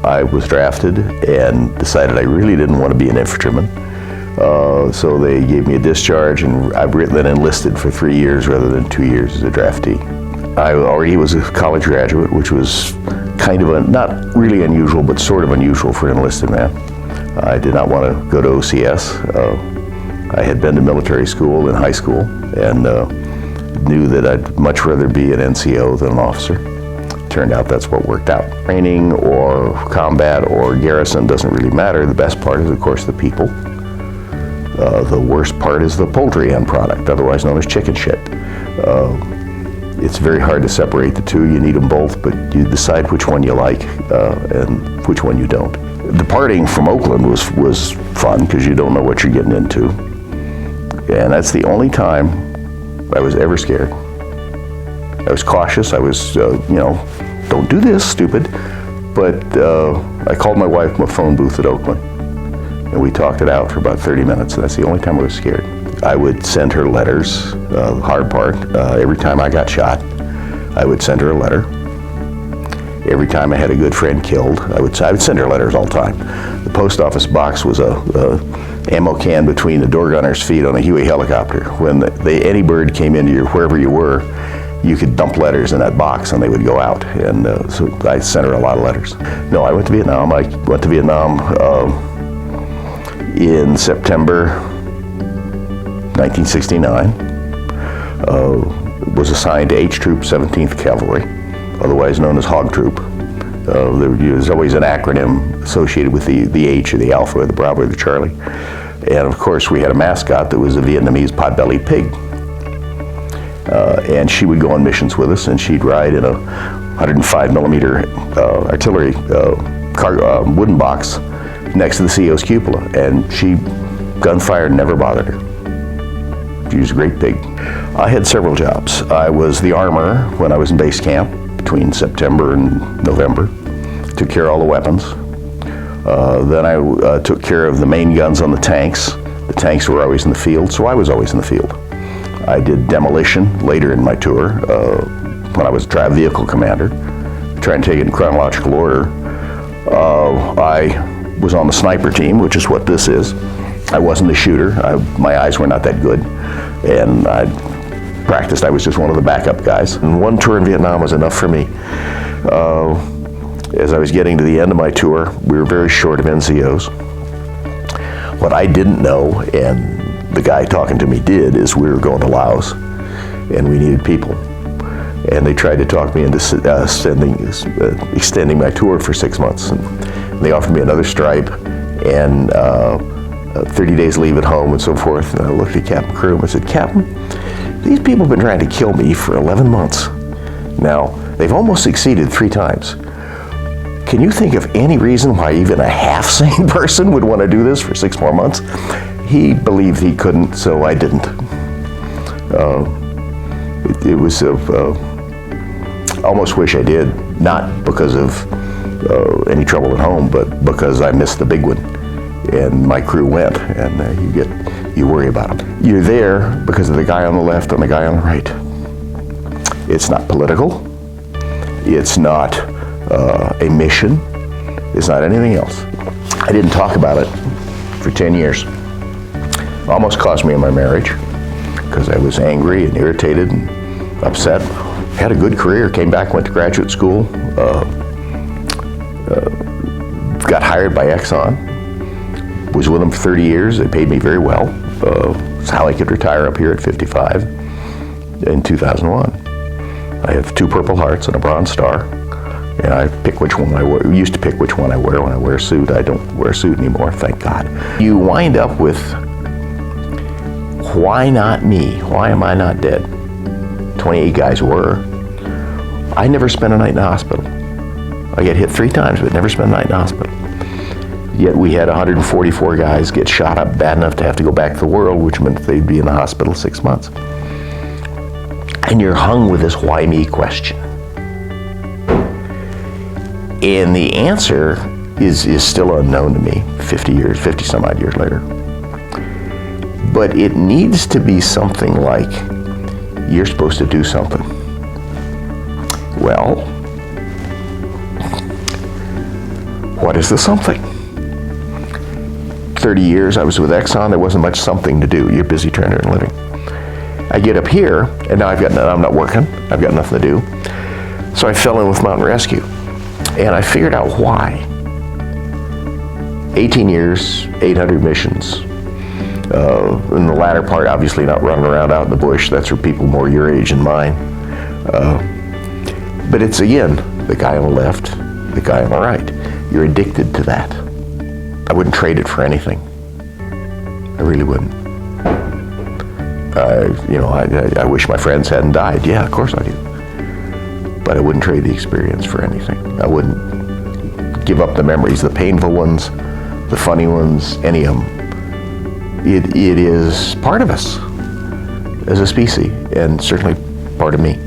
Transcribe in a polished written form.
I was drafted and decided I really didn't want to be an infantryman. So they gave me a discharge, and I've then enlisted for 3 years rather than 2 years as a draftee. I already was a college graduate, which was kind of not really unusual, but sort of unusual for an enlisted man. I did not want to go to OCS. I had been to military school in high school and knew that I'd much rather be an NCO than an officer. Turned out that's what worked out. Training or combat or garrison doesn't really matter. The best part is, of course, the people. The worst part is the poultry end product, otherwise known as chicken shit. It's very hard to separate the two. You need them both, but you decide which one you like and which one you don't. Departing from Oakland was fun because you don't know what you're getting into. And that's the only time I was ever scared. I was cautious. I was, don't do this, stupid. But I called my wife from a phone booth at Oakland, and we talked it out for about 30 minutes, and that's the only time I was scared. I would send her letters, the hard part. Every time I got shot, I would send her a letter. Every time I had a good friend killed, I would send her letters all the time. The post office box was a ammo can between the door gunner's feet on a Huey helicopter. When any bird came into wherever you were, you could dump letters in that box and they would go out. And so I sent her a lot of letters. No, I went to Vietnam. I went to Vietnam in September 1969. Was assigned to H Troop 17th Cavalry, otherwise known as Hog Troop. There's always an acronym associated with the H or the Alpha or the Bravo or the Charlie. And of course we had a mascot that was a Vietnamese pot-bellied pig. And she would go on missions with us, and she'd ride in a 105 millimeter artillery wooden box next to the CO's cupola, and gunfire never bothered her. She was a great pig. I had several jobs. I was the armorer when I was in base camp between September and November. Took care of all the weapons. Then I took care of the main guns on the tanks. The tanks were always in the field, so I was always in the field. I did demolition later in my tour when I was drive vehicle commander. Trying to take it in chronological order. I was on the sniper team, which is what this is. I wasn't a shooter. My eyes were not that good, and I practiced. I was just one of the backup guys. And one tour in Vietnam was enough for me. As I was getting to the end of my tour, we were very short of NCOs. What I didn't know, and the guy talking to me did, is we were going to Laos, and we needed people. And they tried to talk me into extending my tour for 6 months. And they offered me another stripe and 30 days leave at home and so forth. And I looked at Captain Crew and said, "Captain, these people have been trying to kill me for 11 months. Now, they've almost succeeded 3 times. Can you think of any reason why even a half-sane person would want to do this for 6 more months?" He believed he couldn't, so I didn't. It was almost wish I did, not because of any trouble at home, but because I missed the big one. And my crew went, and you worry about them. You're there because of the guy on the left and the guy on the right. It's not political. It's not a mission. It's not anything else. I didn't talk about it for 10 years. Almost cost me in my marriage because I was angry and irritated and upset. Had a good career, came back, went to graduate school, got hired by Exxon, was with them for 30 years. They paid me very well. It's how I could retire up here at 55 in 2001. I have 2 Purple Hearts and a Bronze Star, and I pick which one I wear. Used to pick which one I wear when I wear a suit. I don't wear a suit anymore, thank God. You wind up with, why not me? Why am I not dead? 28 guys were. I never spent a night in the hospital. I get hit 3 times, but never spent a night in the hospital. Yet we had 144 guys get shot up bad enough to have to go back to the world, which meant they'd be in the hospital 6 months. And you're hung with this why me question. And the answer is still unknown to me 50 some odd years later. But it needs to be something like, you're supposed to do something. Well, what is the something? 30 years I was with Exxon, there wasn't much something to do. You're busy trying to earn a living. I get up here, and now I'm not working. I've got nothing to do. So I fell in with Mountain Rescue, and I figured out why. 18 years, 800 missions. In the latter part, obviously not running around out in the bush. That's for people more your age and mine. But it's, again, the guy on the left, the guy on the right. You're addicted to that. I wouldn't trade it for anything. I really wouldn't. I wish my friends hadn't died. Yeah, of course I do. But I wouldn't trade the experience for anything. I wouldn't give up the memories, the painful ones, the funny ones, any of them. It is part of us as a species, and certainly part of me.